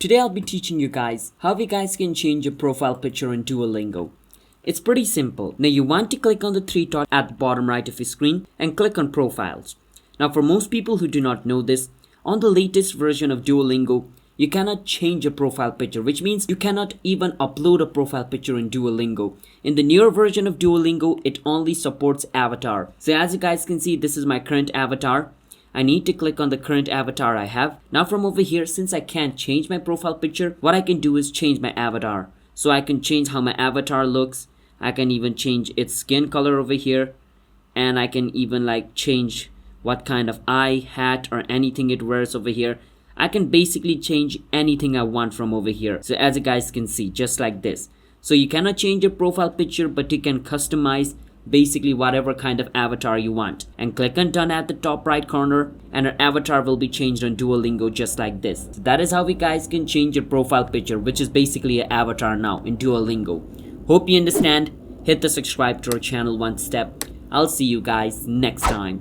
Today I'll be teaching you guys how you guys can change your profile picture in Duolingo. It's pretty simple. Now you want to click on the three dots at the bottom right of your screen and click on profiles. Now for most people who do not know this, on the latest version of Duolingo, you cannot change your profile picture, which means you cannot even upload a profile picture in Duolingo. In the newer version of Duolingo, it only supports avatar. So as you guys can see, this is my current avatar. I need to click on the current avatar I have. Now from over here, since I can't change my profile picture, what I can do is change my avatar. So I can change how my avatar looks. I can even change its skin color over here. And I can even change what kind of eye, hat or anything it wears over here. I can basically change anything I want from over here. So as you guys can see, just like this. So you cannot change your profile picture, but you can customize basically whatever kind of avatar you want. And click on done at the top right corner and our avatar will be changed on Duolingo just like this. So that is how we guys can change your profile picture, which is basically an avatar now in Duolingo. Hope you understand. Hit the subscribe to our channel one step. I'll see you guys next time.